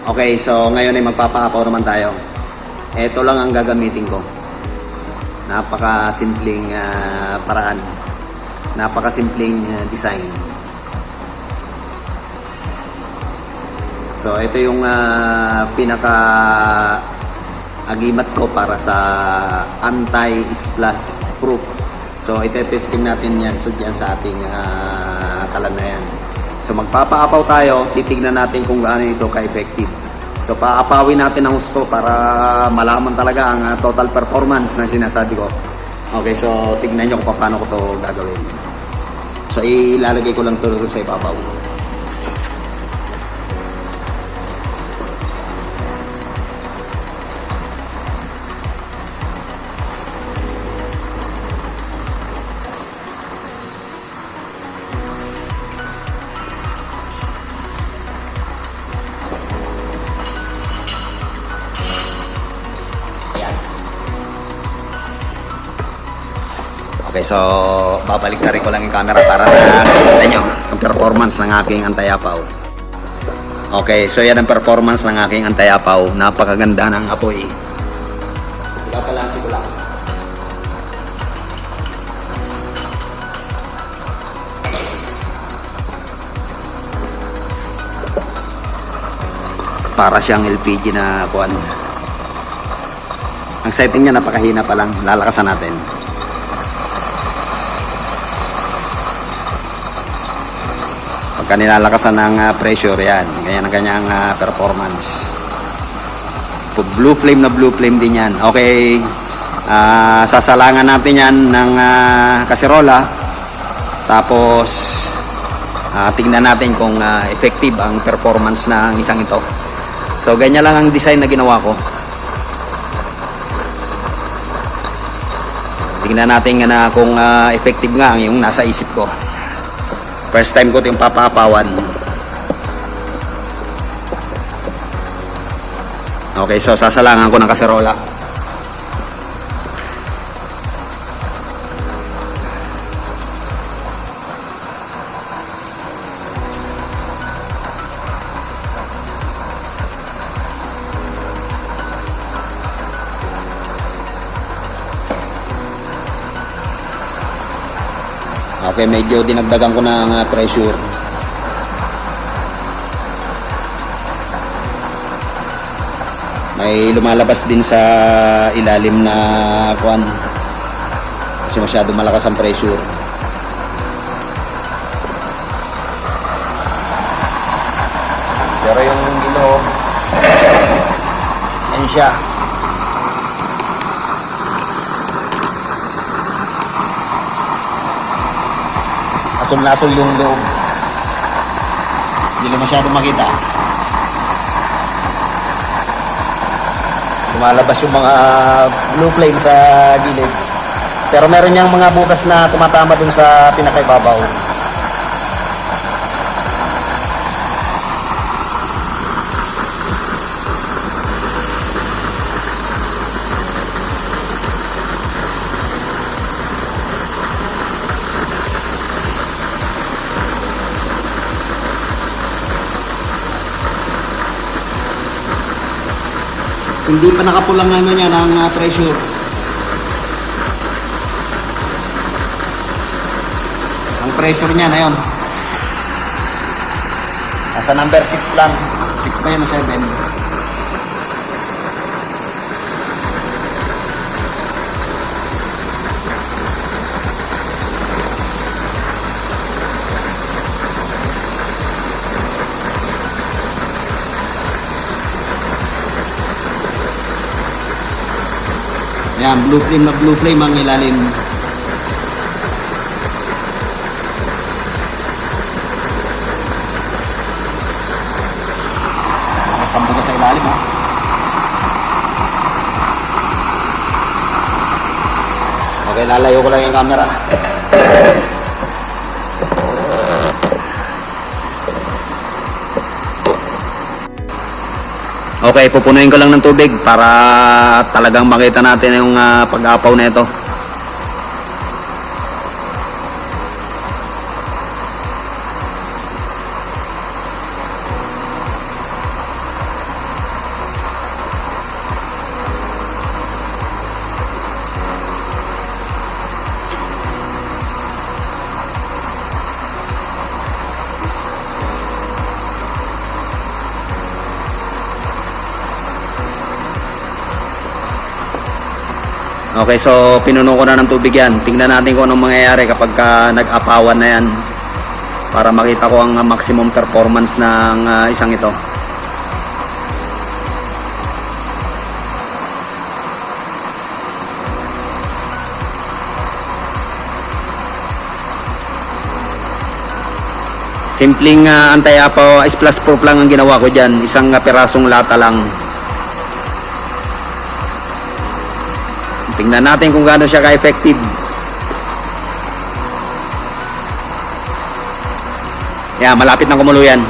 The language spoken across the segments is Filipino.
Okay, so ngayon ay magpapaapaw naman tayo. Ito lang ang gagamitin ko. Napaka-simpleng paraan. Napaka-simpleng design. So ito yung pinaka-agimat ko para sa anti-splash proof. So ite-testing natin yan dyan sa ating kalan na yan. So magpapaapaw tayo, titignan natin kung gaano ito ka-effective. So paapawin natin ang gusto para malaman talaga ang total performance na sinasabi ko. Okay, so tignan nyo kung paano ko to gagawin. So ilalagay ko lang ito sa ibabaw. Okay, so babalik na rin ko lang yung camera para nakita nyo ang performance ng aking antayapaw. Okay, so yan ang performance ng aking antayapaw. Napakaganda ng apoy. Ipapalansi ko lang. Para siyang LPG na kuwan. Ang setting niya napakahina pa lang. Lalakasan natin. Pagka nilalakasan ng pressure, yan. Ganyan ang kanyang performance. Blue flame na blue flame din yan. Okay. Sasalangan natin yan ng kaserola. Tapos, tingnan natin kung effective ang performance ng isang ito. So, ganyan lang ang design na ginawa ko. Tingnan natin kung effective nga ang yung nasa isip ko. First time ko ito yung papaapawan. Okay, so sasalangan ko ng kaserola. Okay, medyo dinagdagan ko ng pressure. May lumalabas din sa ilalim na kuwan kasi masyado malakas ang pressure. Pero yung ilog, yan siya. Asul na asul yung loob. Hindi na masyado makita. Lumalabas yung mga blue flame sa gilid. Pero meron niyang mga butas na tumatama dun sa pinakaibabaw. Hindi pa nakapulang niya ng pressure. Ang pressure niya na yun. Nasa number 6 lang. 6 pa yun o 7. Yan, blue flame ang ilalim. Sampo ka sa ilalim, ha? Okay, lalayo ko lang yung camera. Okay, pupunuin ko lang ng tubig para talagang makita natin yung pag-apaw na ito. Okay, so pinuno ko na ng tubig yan. Tingnan natin kung anong mangyayari kapag nag-apawan na yan, para makita ko ang maximum performance ng isang ito. Simpleng anti-apaw splash proof lang ang ginawa ko dyan. Isang pirasong lata lang. Tingnan natin kung gaano siya ka-effective. Yan, malapit na kumulo yan.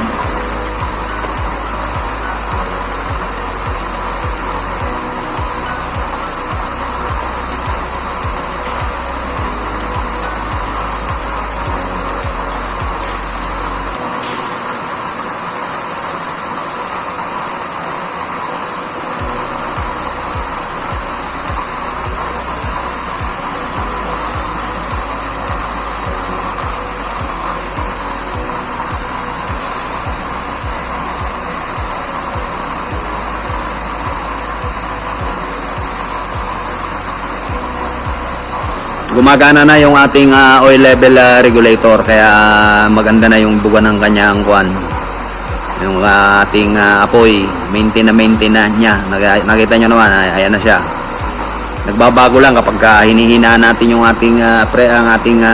Gumagana na yung ating oil level regulator, kaya maganda na yung buga ng kanyang kuan. Yung ating apoy, maintain na niya. Nakita nyo naman, ayan na siya. Nagbabago lang kapag hinihina natin yung ating ang ating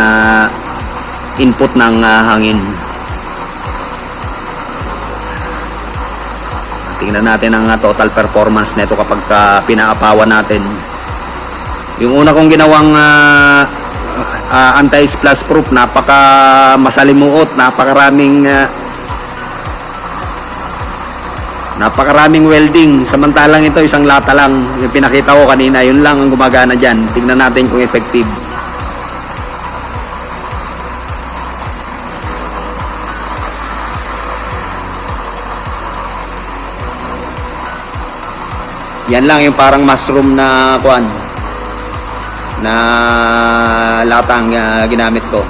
input ng hangin. Tingnan natin ang total performance nito kapag pinaapawan natin. Yung una kong ginawang anti-splash proof, napaka masalimuot, napakaraming welding. Samantalang ito isang lata lang. Yung pinakita ko kanina, yun lang ang gumagana dyan. Tingnan natin kung effective. Yan lang yung parang mushroom na kuan na latang ginamit ko.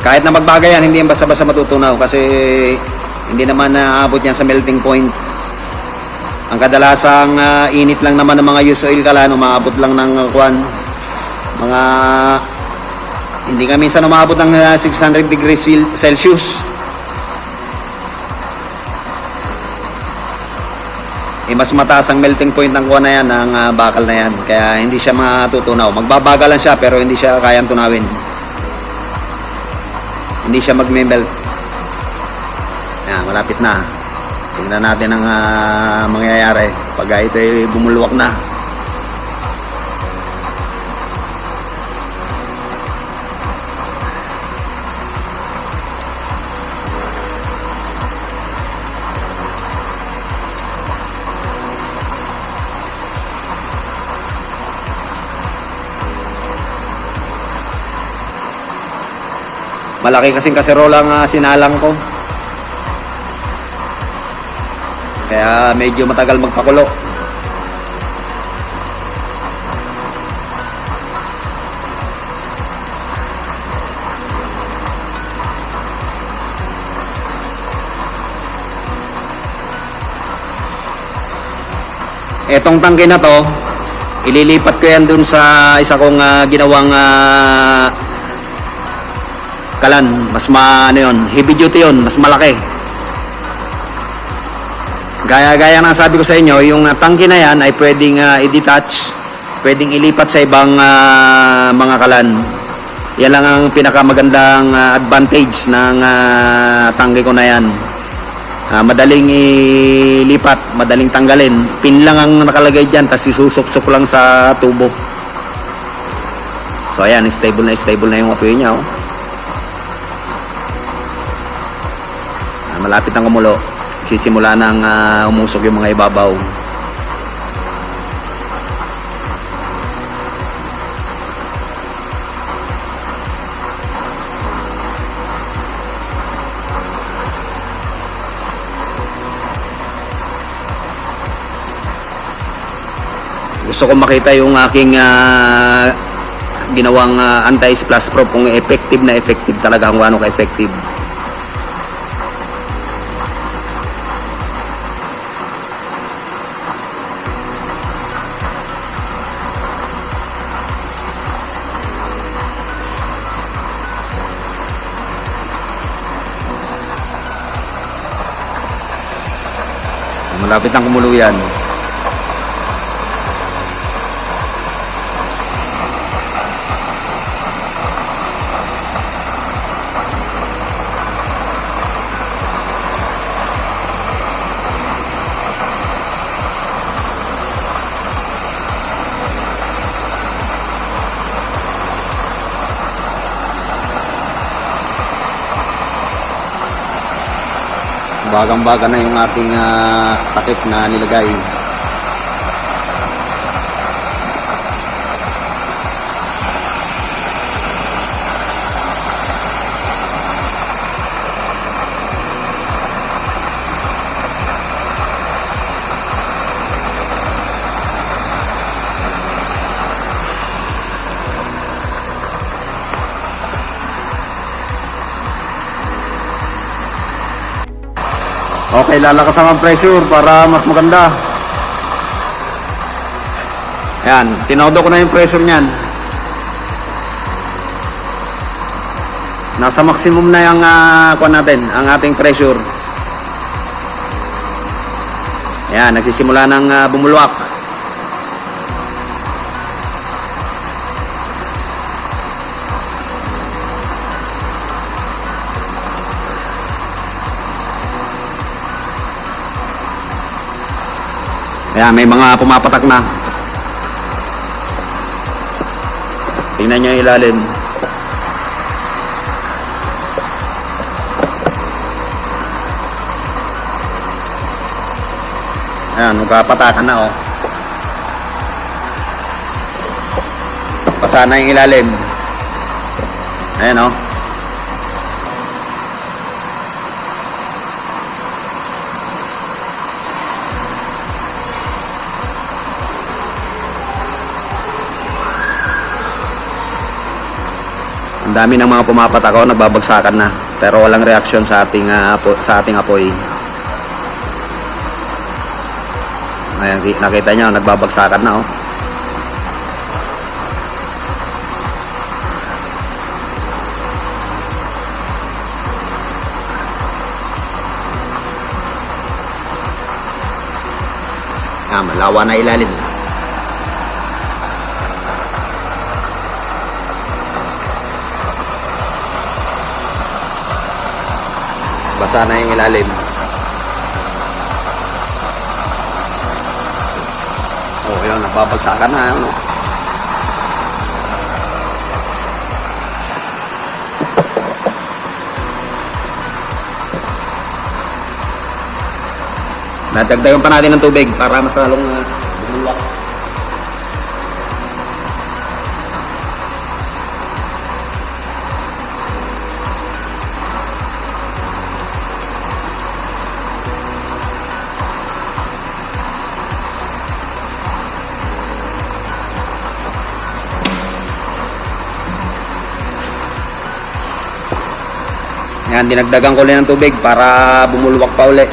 Kahit na magbagay yan, hindi yan basta-basta matutunaw kasi hindi naman naabot yan sa melting point. Ang kadalasang init lang naman ng mga used oil kalan, umaabot lang ng kuan mga hindi nga minsan umaabot ng 600 degrees Celsius. Mas mataas ang melting point ng kuha na yan, ng bakal na yan, kaya hindi siya matutunaw. Magbabagal lang siya pero hindi siya kayang tunawin, hindi siya magme-melt. Yan, malapit na. Tingnan natin ang mangyayari pag ito ay bumulwak na. Malaki kasing kaserola ang sinalang ko, kaya medyo matagal magpakulo. Etong tangke na to, ililipat ko yan dun sa isa kong ginawang kalan. Mas ano yun, heavy duty yun, mas malaki. Gaya ng sabi ko sa inyo, yung tangke na yan ay pwedeng i-detach, pwedeng ilipat sa ibang mga kalan. Yan lang ang pinakamagandang advantage ng tangke ko na yan. Madaling ilipat, madaling tanggalin. Pin lang ang nakalagay dyan, tapos isusok-sok lang sa tubo. So ayan, stable na yung apoy niya. Malapit ang kumulo, sisimula nang umusok yung mga ibabaw. Gusto ko makita yung aking ginawang anti-splash proof, kung effective talaga, kung ano ka-effective. Malapit ng kumulo yan. Bagang-baga na yung ating takip na nilagay. Okay, lalakasan ang pressure para mas maganda. Ayan, tinodo ko na yung pressure niyan. Nasa maximum na yung kuwan natin, ang ating pressure. Ayan, nagsisimula ng bumulwak. Ayan, may mga pumapatak na. Tingnan nyo yung ilalim. Ayan, magkapatakan na, oh. Basa na yung ilalim. Ayan, oh. Ang dami ng mga pumapatak, oh, nagbabagsakan na. Pero walang reaksyon sa ating apoy. Ayan, nakita nyo, nagbabagsakan na, oh. Malawa na ilalim. Basa na yung ilalim. Oh, yun, nagbabagsakan na, ano. Nadagdagan pa natin ng tubig para mas lalong bumulwak. Yan, dinagdagan ko ulit ng tubig para bumulwak pa ulit.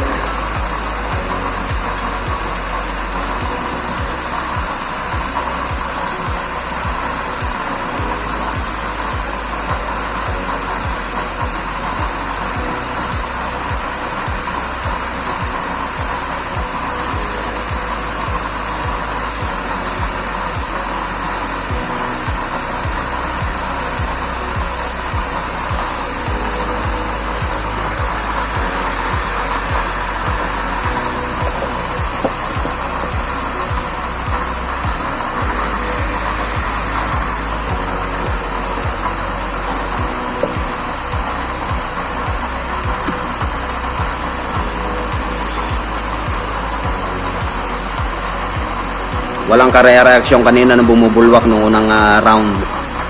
Walang kare-reaksyon kanina nung bumubulwak nung unang round.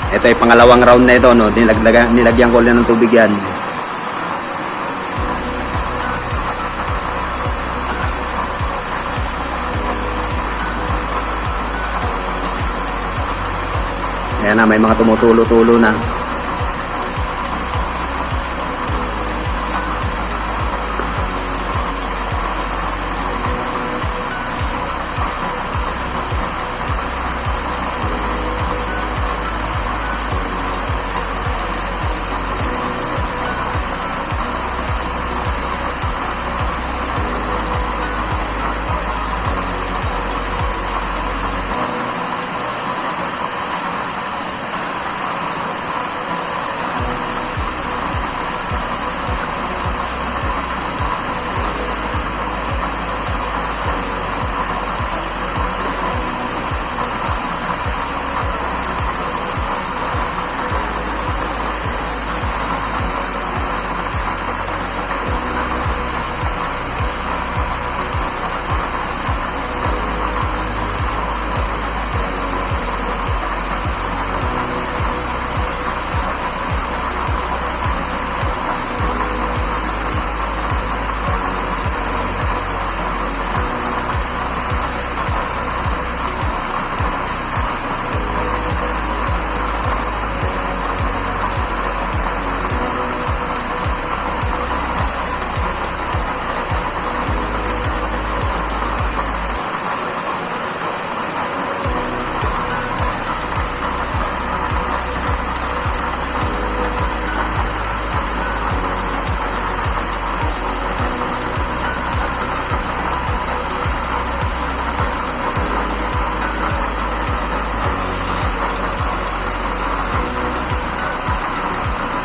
Ito ay pangalawang round na ito, no? Nilagyan ko ulit ng tubig yan. Ayan na, may mga tumutulo-tulo na.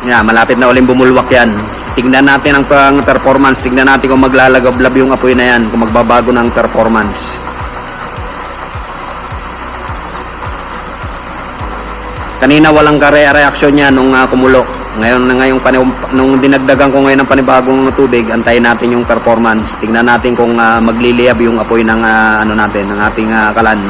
Yan, malapit na uling bumulwak yan. Tignan natin ang performance. Tignan natin kung maglalagablab yung apoy na yan. Kung magbabago ng performance. Kanina walang reaction niya nung kumulo. Nung dinagdagan ko ngayon ng panibagong tubig, antayin natin yung performance. Tignan natin kung magliliyab yung apoy ng ng ating kalan.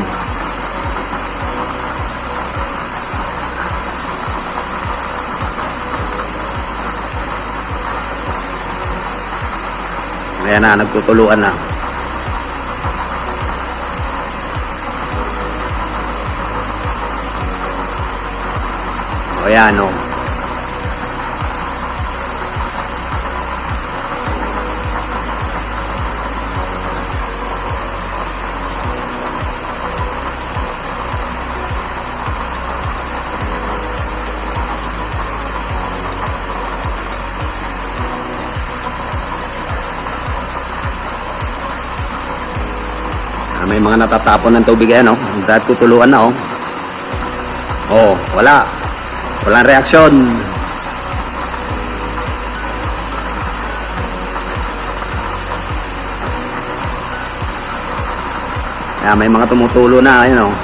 Ayan na, nagtutuluan na. O yan, o. May mga natatapon ng tubig yan, oh. Dahil tutuluan na, oh. Oh, wala. Walang reaksyon. May mga tumutulo na, ayun, oh.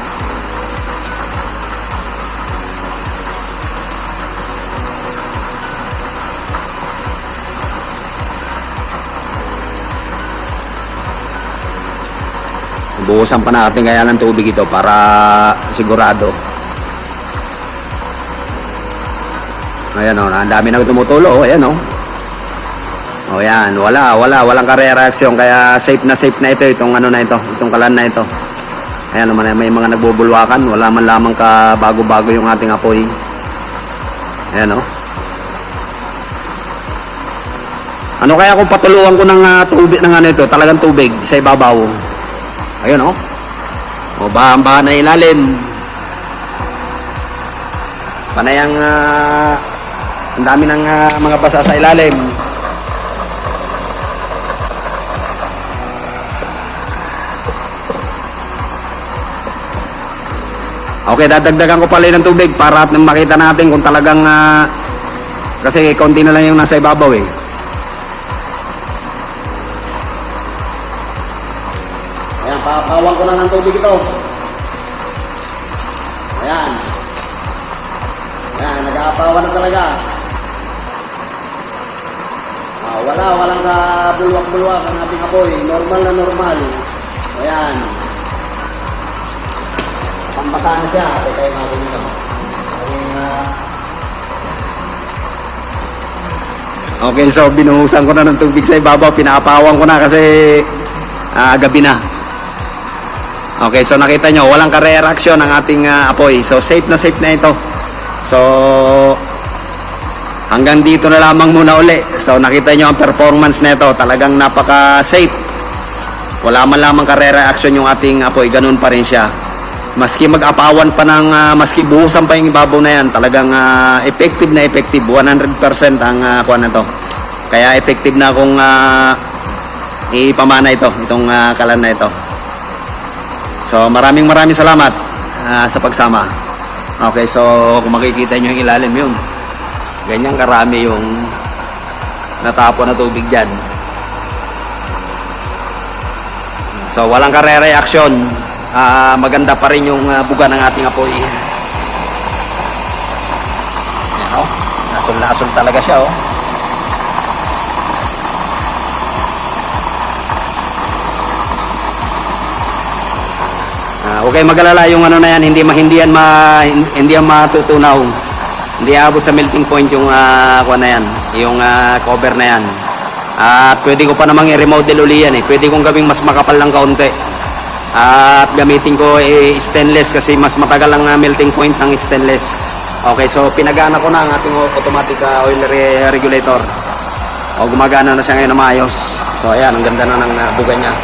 Buhusan pa natin kaya ng tubig ito para sigurado. Ayan, o, ang dami na tumutulo, o, ayan, o. O, yan, walang kare-reaksyon, kaya safe na ito, itong itong kalan na ito. Ayan naman, may mga nagbubulwakan, wala man lamang ka bago-bago yung ating apoy. Ayan, o. Ano kaya kung patuluan ko ng tubig, ito, talagang tubig sa ibabaw? Ayun, oh. O, bahan-bahan na ilalim. Panay ang dami ng mga basa sa ilalim. Okay, dadagdagan ko pala ng tubig para makita natin kung talagang kasi konti na lang yung nasa ibabaw, eh. Papawan ko na ng tubig ito. Ayan. Ayan, nag-aapawan na talaga. Walang bulwak-bulwak ang ating apoy. Normal na normal. Ayan. Pampasa na siya. Teka yung natin ito. Okay, so binuhusan ko na ng tubig sa ibabaw. Pinaapawan ko na kasi gabi na. Okay, so nakita nyo, walang kare-reaksyon ang ating apoy. So, safe na ito. So, hanggang dito na lamang muna uli. So, nakita nyo ang performance na ito. Talagang napaka-safe. Wala man lamang kare-reaksyon yung ating apoy. Ganun pa rin siya. Maski mag-apawan pa ng, maski buhusan pa yung ibabaw na yan, talagang effective na effective. 100% ang kuha na to. Kaya effective na kung ipamana ito, itong kalan na ito. So maraming salamat sa pagsama. Okay, so kung makikita nyo yung ilalim yun, ganyan karami yung natapon na tubig dyan. So walang kare-reaksyon, maganda pa rin yung buga ng ating apoy. Ayan, oh. Asul na asul talaga siya, oh. Okay, mag-alala yung ano na yan, hindi yan matutunaw. Hindi abot sa melting point yung kuha na yan, yung cover na yan. At pwede ko pa namang i-remodel uli yan, eh. Pwede kong gawing mas makapal ng kaunti. At gamitin ko stainless kasi mas matagal ang melting point ng stainless. Okay, so pinagana ko na ang ating automatic oil regulator. O, gumagana na siya ngayon na maayos. So ayan, ang ganda na ng buga niya.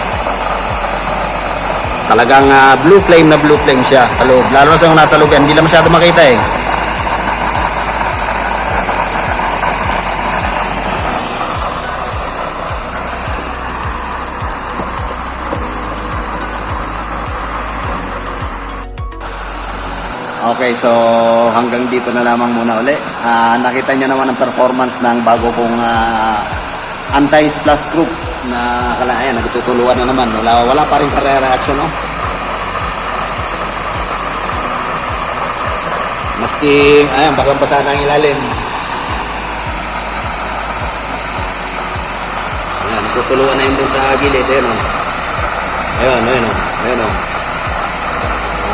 Talagang blue flame siya sa loob. Lalo na sa nasa loob yan, hindi lang masyado makita, eh. Okay, so hanggang dito na lamang muna uli. Nakita nyo naman ang performance ng bago kong anti-splash proof na ayan, nagtutuluan na naman. Wala pa rin kare-reaction, no? Maski, ayan, basang-basa na ang ilalim. Ayan, nagtutuluan na yun dun sa gilid. Ayan, o. Ayun, o.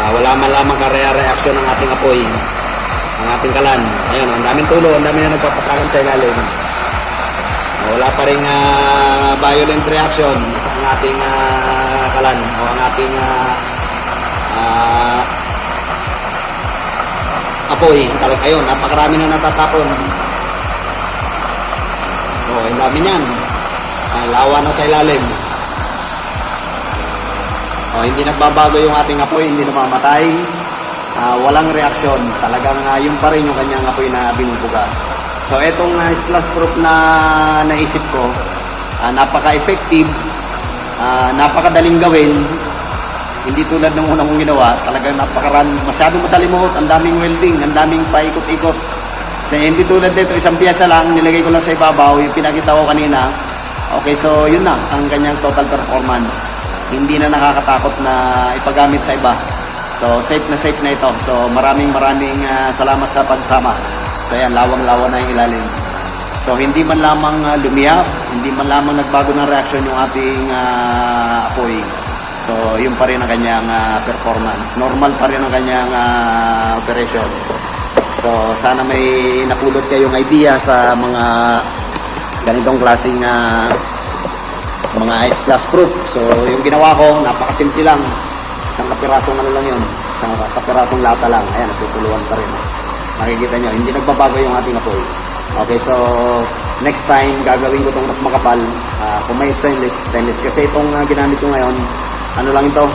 Wala man lamang kare-reaction ng ating apoy, ang ating kalan. Ayan, ang daming tulo, ang daming na nagpapatakan sa ilalim. Wala pa rin violent reaction sa ang ating kalan o ang ating apoy. Talagang ayun, napakarami na natatapon. Ang dami niyan. Lawa na sa ilalim. Hindi nagbabago yung ating apoy, hindi namamatay, walang reaksyon, talagang yung pa rin yung kanyang apoy na binubuga. So etong splash proof na naisip ko, napaka-effective, napakadaling gawin, hindi tulad ng unang kong ginawa, talagang masyadong masalimuot, ang daming welding, ang daming paikot-ikot. So hindi tulad dito, isang piyesa lang, nilagay ko lang sa ibabaw, yung pinakita ko kanina. Okay, so yun na, ang kanyang total performance. Hindi na nakakatakot na ipagamit sa iba. So safe na ito. So maraming salamat sa pagsama. So ayan, lawang-lawa na yung ilalim. So hindi man lamang lumiyap, hindi man lamang nagbago ng reaction yung ating apoy. So yun pa rin ang kanyang performance. Normal pa rin ang kanyang operation. So sana may napulot kayong idea sa mga ganitong klaseng mga splash proof. So yung ginawa ko, napakasimple lang. Isang kapirasong lang yun. Isang kapirasong lata lang. Ayan, natutuluan pa rin. Nakikita nyo, hindi nagbabago yung ating apoy. Okay, so next time, gagawin ko itong mas makapal. Kung may stainless. Kasi itong ginamit ko ngayon, ano lang ito,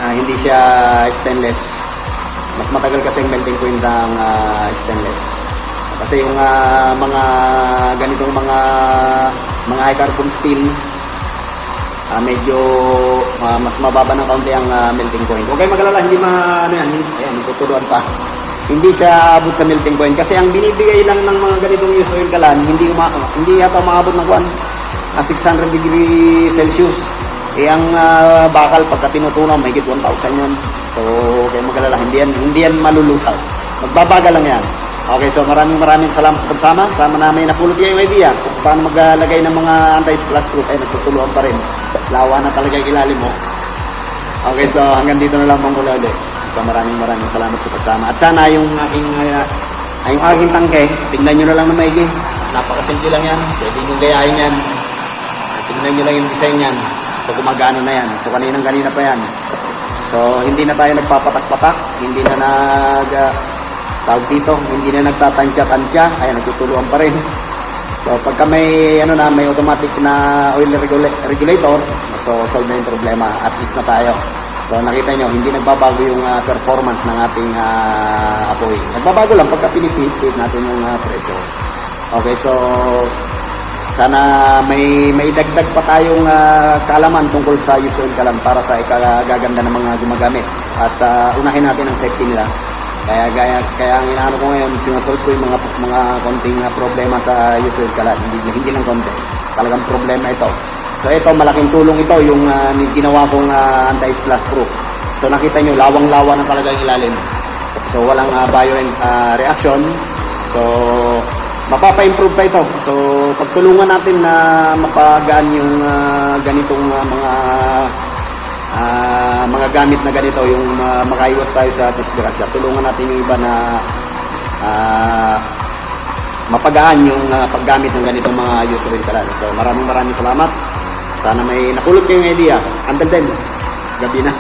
hindi siya stainless. Mas matagal kasi yung melting point ng stainless. Kasi yung mga ganitong mga high carbon steel, medyo mas mababa ng kaunti ang melting point. Huwag kayo mag-alala, ayan, tuturuan pa. Hindi siya abot sa melting point kasi ang binibigay lang ng mga ganitong use oil kalan, hindi yata maabot ng 600 degree Celsius. Ang bakal pagka tinutunaw, may 1,000 yun. So, huwag kayo mag-alala, hindi yan malulusaw. Magbabaga lang yan. Okay, so maraming salamat sa pagsama. Sama namin napulot kayong idea kung paano maglagay ng mga anti-splash proof. Ay, nagtutuluan pa rin. Lawa na talaga yung ilalim mo. Okay, so hanggang dito na lang pang mula ulit. So maraming salamat sa pagsama. At sana yung aking tangke, tingnan nyo na lang na maigi. Napakasimple lang yan. Pwede nyo gayahin yan. Tingnan nyo lang yung design yan. So gumagana na yan. So kanina pa yan. So hindi na tayo nagpapatak-patak. Hindi na hindi na nagtatansya-tansya, ay nagtutuluan pa rin. So pagka may may automatic na oil regulator, so solve na yung problema, at least na tayo. So nakita nyo, hindi nagbabago yung performance ng ating apoy. Nagbabago lang pagka pinipihit natin yung pressure. Okay, so sana may dagdag pa tayong kaalaman tungkol sa use oil kalan para sa ikagaganda ng mga gumagamit. At unahin natin ang safety nila. Kaya ang inaano ko ngayon, sinasolve ko yung mga konting problema sa use oil kalan. Hindi lang konti. Talagang problema ito. So ito, malaking tulong ito yung ginawa kong anti-splash proof. So nakita nyo, lawang-lawa na talaga yung ilalim. So walang violent reaction. So mapapa-improve pa ito. So pagtulungan natin na mapagaan yung ganitong mga gamit na ganito, yung makaiwas tayo sa disgrasya. Tulungan natin yung iba na mapagaan yung paggamit ng ganitong mga use oil kalan. So maraming salamat. Sana may napulot kayong idea. Until then, gabi na.